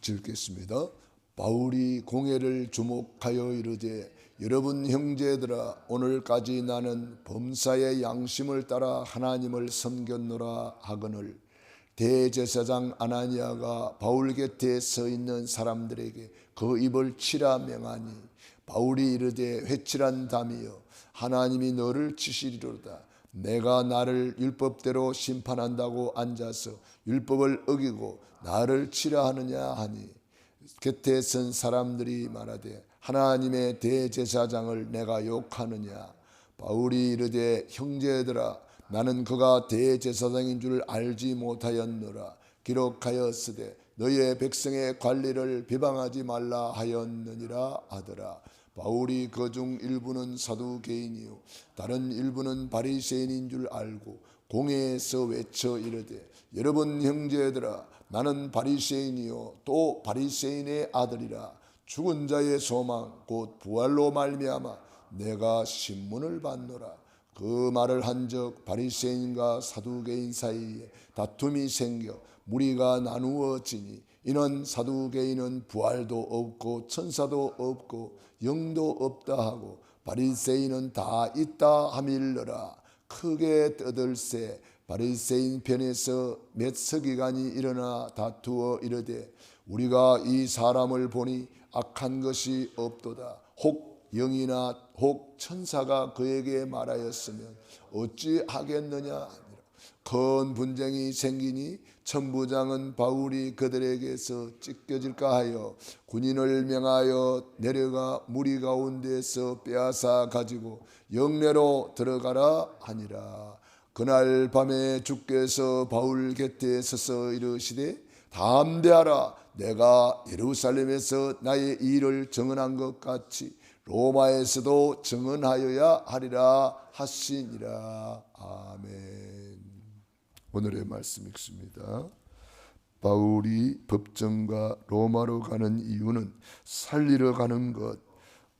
같이 읽겠습니다. 바울이 공회를 주목하여 이르되 여러분 형제들아 오늘까지 나는 범사의 양심을 따라 하나님을 섬겼노라 하거늘 대제사장 아나니아가 바울 곁에 서 있는 사람들에게 그 입을 치라 명하니 바울이 이르되 회칠한 담이여 하나님이 너를 치시리로다. 내가 나를 율법대로 심판한다고 앉아서 율법을 어기고 나를 치라 하느냐 하니 곁에 선 사람들이 말하되 하나님의 대제사장을 내가 욕하느냐. 바울이 이르되 형제들아 나는 그가 대제사장인 줄 알지 못하였노라. 기록하였으되 너희의 백성의 관리를 비방하지 말라 하였느니라 하더라. 바울이 그중 일부는 사두개인이요 다른 일부는 바리새인인 줄 알고 공회에서 외쳐 이르되 여러분 형제들아 나는 바리새인이요 또 바리새인의 아들이라. 죽은 자의 소망 곧 부활로 말미암아 내가 신문을 받노라. 그 말을 한즉 바리새인과 사두개인 사이에 다툼이 생겨 무리가 나누어지니 이는 사두개인은 부활도 없고 천사도 없고 영도 없다 하고 바리새인은 다 있다 하밀러라. 크게 떠들세 바리새인 편에서 몇 서기관이 일어나 다투어 이르되 우리가 이 사람을 보니 악한 것이 없도다. 혹 영이나 혹 천사가 그에게 말하였으면 어찌 하겠느냐. 큰 분쟁이 생기니 천부장은 바울이 그들에게서 찢겨질까 하여 군인을 명하여 내려가 무리 가운데서 빼앗아 가지고 영내로 들어가라 하니라. 그날 밤에 주께서 바울 곁에 서서 이르시되 담대하라. 내가 예루살렘에서 나의 일을 증언한 것 같이 로마에서도 증언하여야 하리라 하시니라. 아멘. 오늘의 말씀 읽습니다. 바울이 법정과 로마로 가는 이유는 살리러 가는 것.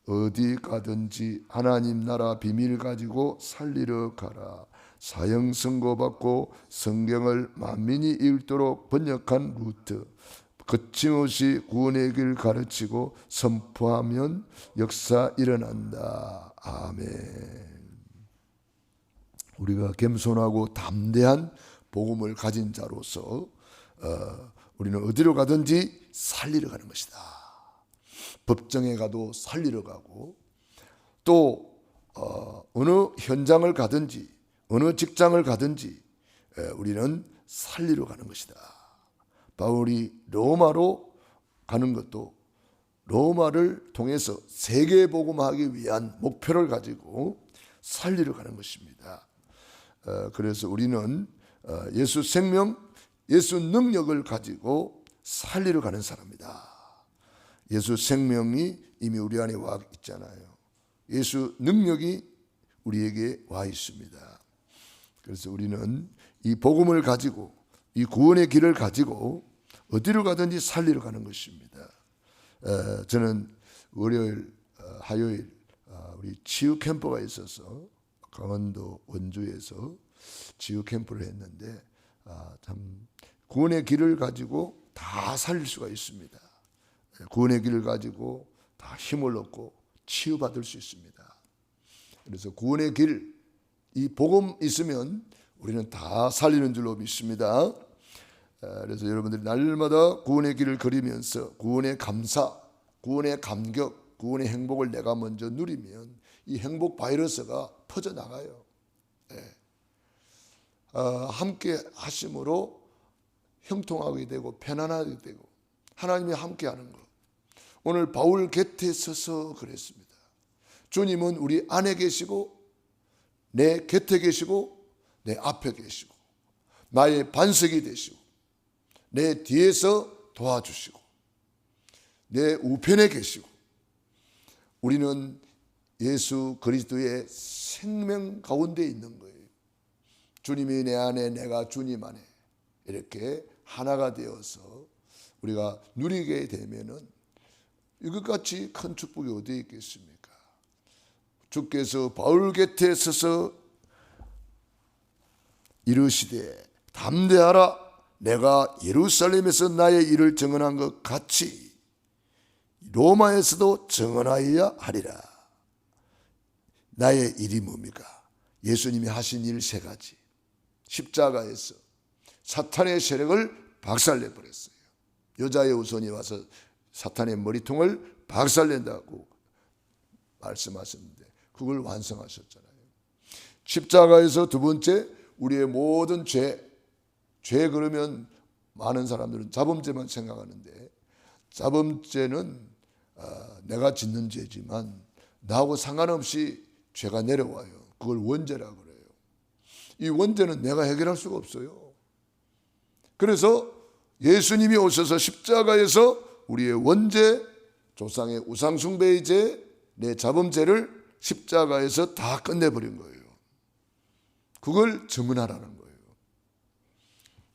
어디 가든지 하나님 나라 비밀 가지고 살리러 가라. 사형 선고받고 성경을 만민이 읽도록 번역한 루트. 거침없이 구원의 길 가르치고 선포하면 역사 일어난다. 아멘. 우리가 겸손하고 담대한 복음을 가진 자로서 우리는 어디로 가든지 살리러 가는 것이다. 법정에 가도 살리러 가고 또 어느 현장을 가든지 어느 직장을 가든지 우리는 살리러 가는 것이다. 바울이 로마로 가는 것도 로마를 통해서 세계복음하기 위한 목표를 가지고 살리러 가는 것입니다. 그래서 우리는 예수 생명, 예수 능력을 가지고 살리러 가는 사람이다. 예수 생명이 이미 우리 안에 와 있잖아요. 예수 능력이 우리에게 와 있습니다. 그래서 우리는 이 복음을 가지고 이 구원의 길을 가지고 어디로 가든지 살리러 가는 것입니다. 저는 월요일, 화요일 우리 치유 캠프가 있어서 강원도 원주에서 치유 캠프를 했는데 참 구원의 길을 가지고 다 살릴 수가 있습니다. 구원의 길을 가지고 다 힘을 얻고 치유받을 수 있습니다. 그래서 구원의 길, 이 복음 있으면 우리는 다 살리는 줄로 믿습니다. 그래서 여러분들이 날마다 구원의 길을 걸으면서 구원의 감사, 구원의 감격, 구원의 행복을 내가 먼저 누리면 이 행복 바이러스가 퍼져나가요. 함께 하심으로 형통하게 되고 편안하게 되고 하나님이 함께 하는 것. 오늘 바울 곁에 서서 그랬습니다. 주님은 우리 안에 계시고 내 곁에 계시고 내 앞에 계시고 나의 반석이 되시고 내 뒤에서 도와주시고 내 우편에 계시고 우리는 예수 그리스도의 생명 가운데 있는 거예요. 주님이 내 안에 내가 주님 안에 이렇게 하나가 되어서 우리가 누리게 되면은 이것같이 큰 축복이 어디에 있겠습니까? 주께서 바울 곁에 서서 이르시되 담대하라. 내가 예루살렘에서 나의 일을 증언한 것 같이 로마에서도 증언하여야 하리라. 나의 일이 뭡니까? 예수님이 하신 일 세 가지. 십자가에서 사탄의 세력을 박살내 버렸어요. 여자의 후손이 와서 사탄의 머리통을 박살낸다고 말씀하셨는데 그걸 완성하셨잖아요. 십자가에서 두 번째, 우리의 모든 죄 그러면 많은 사람들은 자범죄만 생각하는데, 자범죄는 내가 짓는 죄지만 나하고 상관없이 죄가 내려와요. 그걸 원죄라고 그래요. 이 원죄는 내가 해결할 수가 없어요. 그래서 예수님이 오셔서 십자가에서 우리의 원죄, 조상의 우상숭배의 죄, 내 자범죄를 십자가에서 다 끝내버린 거예요. 그걸 증언하라는 거예요.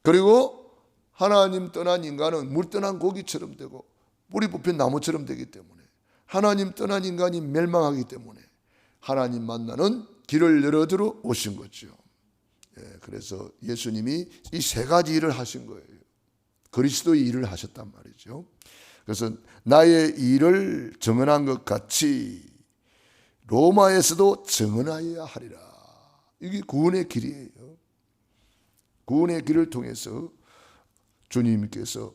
그리고 하나님 떠난 인간은 물 떠난 고기처럼 되고 뿌리 뽑힌 나무처럼 되기 때문에, 하나님 떠난 인간이 멸망하기 때문에 하나님 만나는 길을 열어들어 오신 거죠. 그래서 예수님이 이 세 가지 일을 하신 거예요. 그리스도의 일을 하셨단 말이죠. 그래서 나의 일을 증언한 것 같이 로마에서도 증언하여야 하리라. 이게 구원의 길이에요. 구원의 길을 통해서 주님께서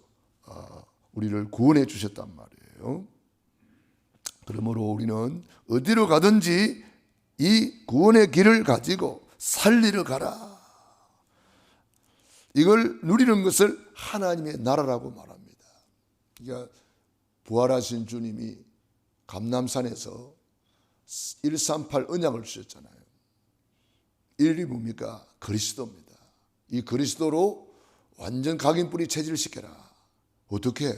우리를 구원해 주셨단 말이에요. 그러므로 우리는 어디로 가든지 이 구원의 길을 가지고 살리러 가라. 이걸 누리는 것을 하나님의 나라라고 말합니다. 그러니까 부활하신 주님이 감람산에서 138 언약을 주셨잖아요. 일이 뭡니까? 그리스도입니다. 이 그리스도로 완전 각인뿌리 체질시켜라. 어떻게?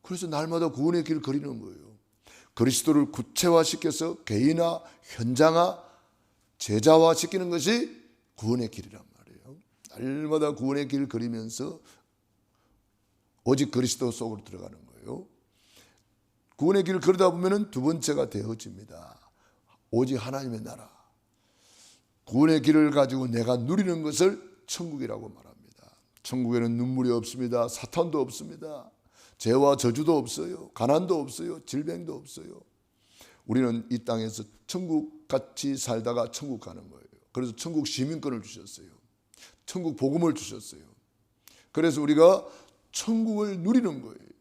그래서 날마다 구원의 길을 그리는 거예요. 그리스도를 구체화시켜서 개인화, 현장화, 제자화시키는 것이 구원의 길이란 말이에요. 날마다 구원의 길을 그리면서 오직 그리스도 속으로 들어가는 거예요. 구원의 길을 걸다 보면 두 번째가 되어집니다. 오직 하나님의 나라. 구원의 길을 가지고 내가 누리는 것을 천국이라고 말합니다. 천국에는 눈물이 없습니다. 사탄도 없습니다. 죄와 저주도 없어요. 가난도 없어요. 질병도 없어요. 우리는 이 땅에서 천국같이 살다가 천국 가는 거예요. 그래서 천국 시민권을 주셨어요. 천국 복음을 주셨어요. 그래서 우리가 천국을 누리는 거예요.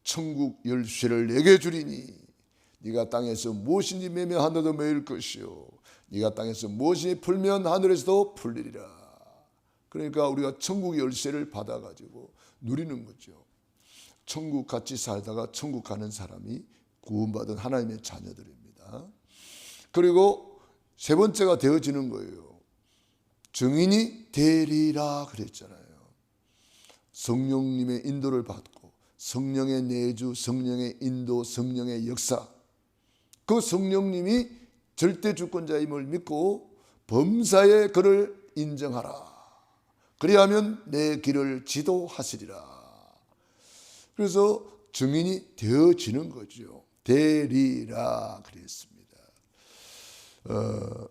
천국 열쇠를 내게 주리니 네가 땅에서 무엇인지 매매하너도 매일 것이요 네가 땅에서 무엇이 풀면 하늘에서도 풀리리라. 그러니까 우리가 천국 열쇠를 받아가지고 누리는 거죠. 천국 같이 살다가 천국 가는 사람이 구원받은 하나님의 자녀들입니다. 그리고 세 번째가 되어지는 거예요. 증인이 되리라 그랬잖아요. 성령님의 인도를 받고 성령의 내주, 성령의 인도, 성령의 역사, 그 성령님이 절대 주권자임을 믿고 범사에 그를 인정하라. 그리하면 내 길을 지도하시리라. 그래서 증인이 되어지는 거죠. 되리라 그랬습니다.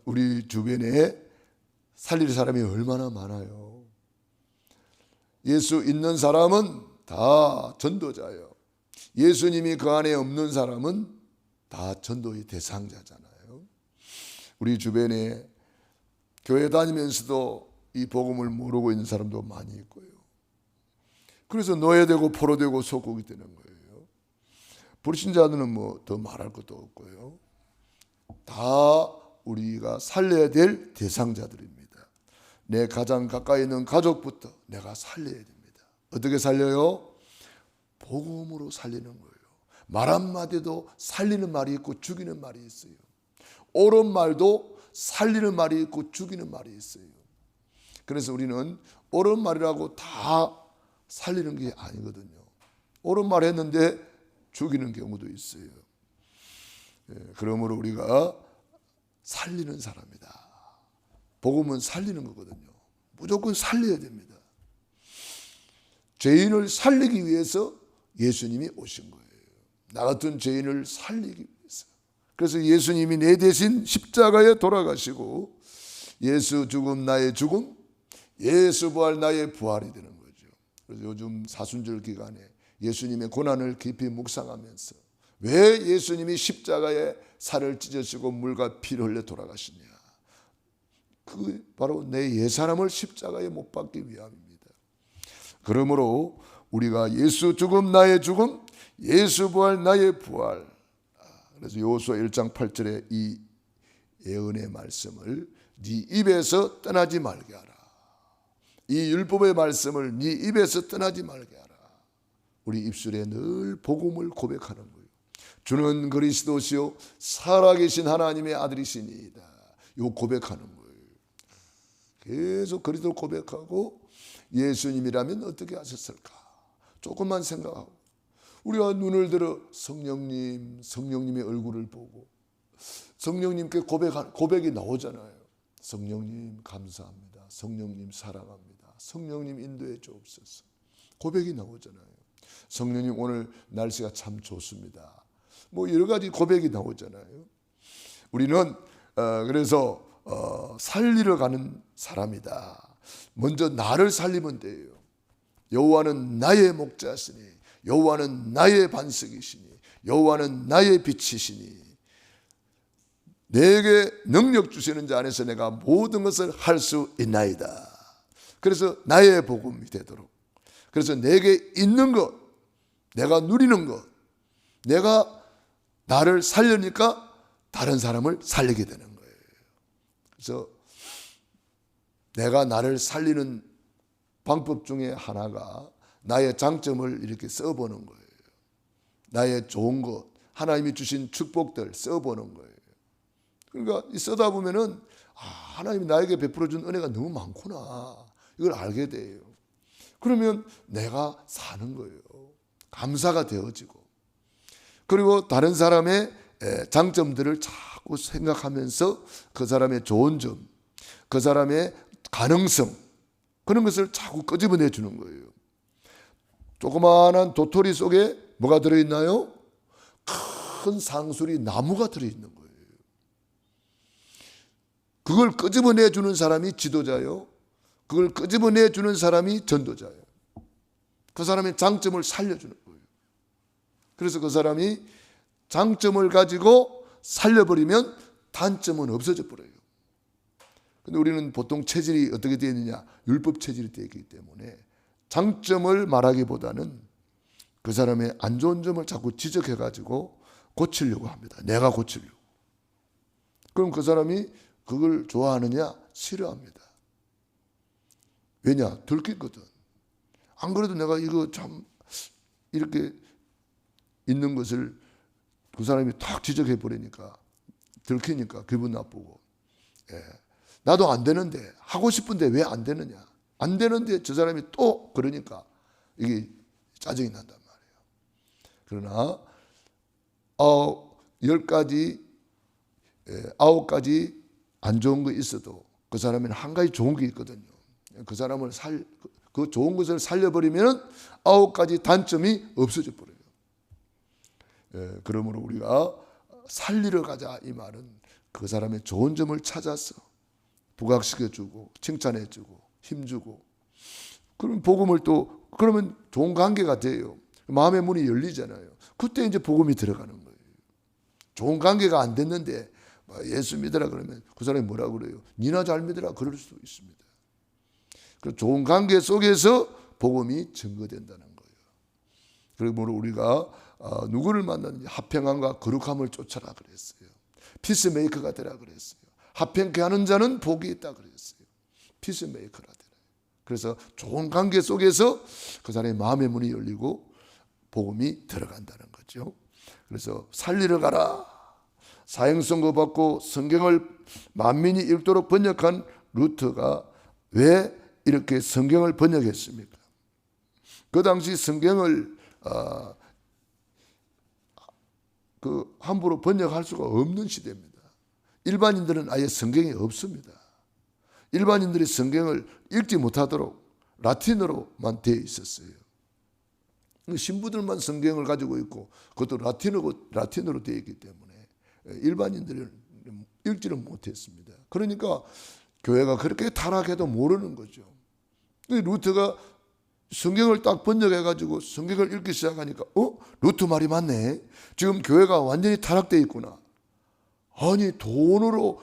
우리 주변에 살릴 사람이 얼마나 많아요. 예수 있는 사람은 다 전도자예요. 예수님이 그 안에 없는 사람은 다 전도의 대상자잖아요. 우리 주변에 교회 다니면서도 이 복음을 모르고 있는 사람도 많이 있고요. 그래서 노예되고 포로되고 속국이 되는 거예요. 불신자들은 뭐 더 말할 것도 없고요. 다 우리가 살려야 될 대상자들입니다. 내 가장 가까이 있는 가족부터 내가 살려야 됩니다. 어떻게 살려요? 복음으로 살리는 거예요. 말 한마디도 살리는 말이 있고 죽이는 말이 있어요. 옳은 말도 살리는 말이 있고 죽이는 말이 있어요. 그래서 우리는 옳은 말이라고 다 살리는 게 아니거든요. 옳은 말 했는데 죽이는 경우도 있어요. 그러므로 우리가 살리는 사람이다. 복음은 살리는 거거든요. 무조건 살려야 됩니다. 죄인을 살리기 위해서 예수님이 오신 거예요. 나 같은 죄인을 살리기 위해서. 그래서 예수님이 내 대신 십자가에 돌아가시고 예수 죽음 나의 죽음, 예수 부활 나의 부활이 되는 거죠. 그래서 요즘 사순절 기간에 예수님의 고난을 깊이 묵상하면서 왜 예수님이 십자가에 살을 찢으시고 물과 피를 흘려 돌아가시냐. 그 바로 내 옛사람을 십자가에 못 박기 위함입니다. 그러므로 우리가 예수 죽음 나의 죽음, 예수 부활 나의 부활. 그래서 여호수아 1장 8절에 이 예언의 말씀을 네 입에서 떠나지 말게 하라. 이 율법의 말씀을 네 입에서 떠나지 말게 하라. 우리 입술에 늘 복음을 고백하는 거예요. 주는 그리스도시요 살아계신 하나님의 아들이시니이다. 이거 고백하는 거예요. 계속 그리스도 고백하고 예수님이라면 어떻게 하셨을까? 조금만 생각하고 우리가 눈을 들어 성령님의 얼굴을 보고 성령님께 고백이 나오잖아요. 성령님 감사합니다. 성령님 사랑합니다. 성령님 인도해 주옵소서. 고백이 나오잖아요. 성령님 오늘 날씨가 참 좋습니다. 뭐 여러 가지 고백이 나오잖아요. 우리는 그래서 살리러 가는 사람이다. 먼저 나를 살리면 돼요. 여호와는 나의 목자시니 여호와는 나의 반석이시니 여호와는 나의 빛이시니 내게 능력 주시는 자 안에서 내가 모든 것을 할 수 있나이다. 그래서 나의 복음이 되도록, 그래서 내게 있는 것, 내가 누리는 것, 내가 나를 살려니까 다른 사람을 살리게 되는 거예요. 그래서 내가 나를 살리는 방법 중에 하나가 나의 장점을 이렇게 써보는 거예요. 나의 좋은 것, 하나님이 주신 축복들 써보는 거예요. 그러니까 쓰다 보면은 하나님이 나에게 베풀어 준 은혜가 너무 많구나, 이걸 알게 돼요. 그러면 내가 사는 거예요. 감사가 되어지고, 그리고 다른 사람의 장점들을 자꾸 생각하면서 그 사람의 좋은 점, 그 사람의 가능성, 그런 것을 자꾸 끄집어내 주는 거예요. 조그마한 도토리 속에 뭐가 들어있나요? 큰 상수리 나무가 들어있는 거예요. 그걸 끄집어내 주는 사람이 지도자요, 그걸 끄집어내 주는 사람이 전도자예요. 그 사람의 장점을 살려주는 거예요. 그래서 그 사람이 장점을 가지고 살려버리면 단점은 없어져 버려요. 근데 우리는 보통 체질이 어떻게 되어 있느냐, 율법 체질이 되어 있기 때문에 장점을 말하기보다는 그 사람의 안 좋은 점을 자꾸 지적해 가지고 고치려고 합니다. 내가 고치려고. 그럼 그 사람이 그걸 좋아하느냐? 싫어합니다. 왜냐? 들켰거든. 안 그래도 내가 이거 참 이렇게 있는 것을 그 사람이 탁 지적해 버리니까 들키니까 기분 나쁘고, 나도 안 되는데, 하고 싶은데 왜 안 되느냐, 안 되는데 저 사람이 또 그러니까 이게 짜증이 난단 말이에요. 그러나 10가지 9가지 안 좋은 거 있어도 그 사람에는 한 가지 좋은 게 있거든요. 그 사람을 그 좋은 것을 살려버리면 9가지 단점이 없어져 버려요. 그러므로 우리가 살리러 가자, 이 말은 그 사람의 좋은 점을 찾아서 부각시켜주고 칭찬해주고 힘주고, 그럼 복음을 또, 그러면 좋은 관계가 돼요. 마음의 문이 열리잖아요. 그때 이제 복음이 들어가는 거예요. 좋은 관계가 안 됐는데 예수 믿으라 그러면 그 사람이 뭐라 그래요? 니나 잘 믿으라 그럴 수도 있습니다. 그 좋은 관계 속에서 복음이 증거된다는 거예요. 그리고 우리가 누구를 만나는지 화평함과 거룩함을 쫓아라 그랬어요. 피스메이커가 되라 그랬어요. 화평케 하는 자는 복이 있다 그랬어요. 피스메이커라 되라. 그래서 좋은 관계 속에서 그 사람의 마음의 문이 열리고 복음이 들어간다는 거죠. 그래서 살리러 가라. 사형선고 받고 성경을 만민이 읽도록 번역한 루터가 왜 이렇게 성경을 번역했습니까? 그 당시 성경을 함부로 번역할 수가 없는 시대입니다. 일반인들은 아예 성경이 없습니다. 일반인들이 성경을 읽지 못하도록 라틴어로만 되어 있었어요. 신부들만 성경을 가지고 있고 그것도 라틴어로 되어 있기 때문에 일반인들은 읽지를 못했습니다. 그러니까 교회가 그렇게 타락해도 모르는 거죠. 루트가 성경을 딱 번역해가지고 성경을 읽기 시작하니까 루트 말이 맞네. 지금 교회가 완전히 타락되어 있구나. 아니 돈으로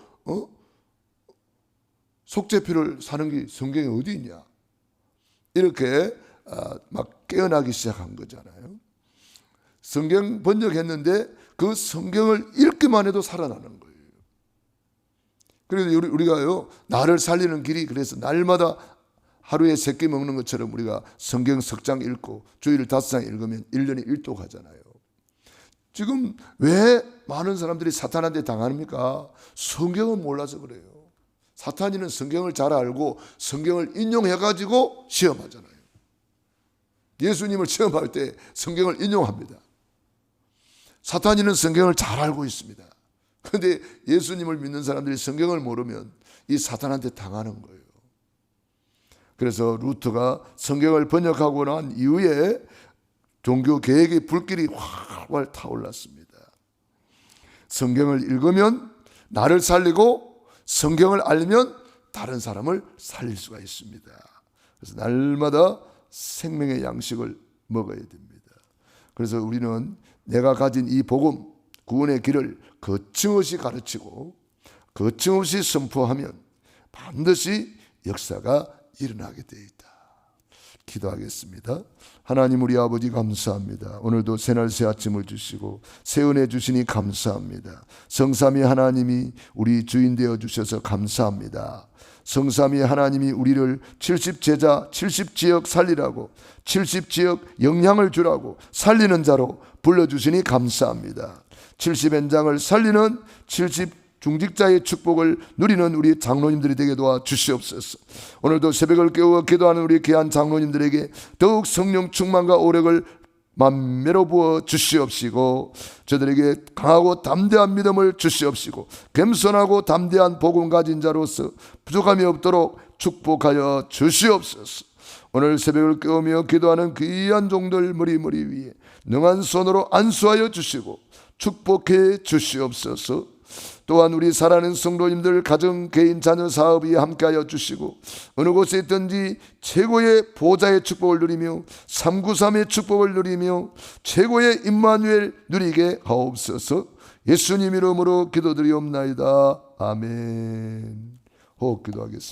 속죄표를 사는 게 성경에 어디 있냐. 이렇게 막 깨어나기 시작한 거잖아요. 성경 번역했는데 그 성경을 읽기만 해도 살아나는 거예요. 그래서 우리가요, 나를 살리는 길이, 그래서 날마다 하루에 3끼 먹는 것처럼 우리가 성경 석장 읽고 주일 5장 읽으면 1년에 1도 가잖아요. 지금 왜 많은 사람들이 사탄한테 당합니까? 성경은 몰라서 그래요. 사탄이는 성경을 잘 알고 성경을 인용해가지고 시험하잖아요. 예수님을 시험할 때 성경을 인용합니다. 사탄이는 성경을 잘 알고 있습니다. 그런데 예수님을 믿는 사람들이 성경을 모르면 이 사탄한테 당하는 거예요. 그래서 루트가 성경을 번역하고 난 이후에 종교 개혁의 불길이 활활 타올랐습니다. 성경을 읽으면 나를 살리고 성경을 알면 다른 사람을 살릴 수가 있습니다. 그래서 날마다 생명의 양식을 먹어야 됩니다. 그래서 우리는 내가 가진 이 복음, 구원의 길을 거침없이 가르치고 거침없이 선포하면 반드시 역사가 일어나게 되어 있다. 기도하겠습니다. 하나님 우리 아버지 감사합니다. 오늘도 새날 새 아침을 주시고 새 은혜 주시니 감사합니다. 성삼위 하나님이 우리 주인 되어 주셔서 감사합니다. 성삼위 하나님이 우리를 70제자 70지역 살리라고 70지역 영향을 주라고 살리는 자로 불러주시니 감사합니다. 70현장을 살리는 70 중직자의 축복을 누리는 우리 장로님들이 되게 도와 주시옵소서. 오늘도 새벽을 깨워 기도하는 우리 귀한 장로님들에게 더욱 성령 충만과 오력을 만매로 부어 주시옵시고 저들에게 강하고 담대한 믿음을 주시옵시고 겸손하고 담대한 복음 가진 자로서 부족함이 없도록 축복하여 주시옵소서. 오늘 새벽을 깨우며 기도하는 귀한 종들 머리 위에 능한 손으로 안수하여 주시고 축복해 주시옵소서. 또한 우리 살아있는 성도님들 가정, 개인, 자녀, 사업에 함께하여 주시고 어느 곳에 있든지 최고의 보좌의 축복을 누리며 393의 축복을 누리며 최고의 임마누엘 누리게 하옵소서. 예수님 이름으로 기도드리옵나이다. 아멘. 호흡 기도하겠습니다.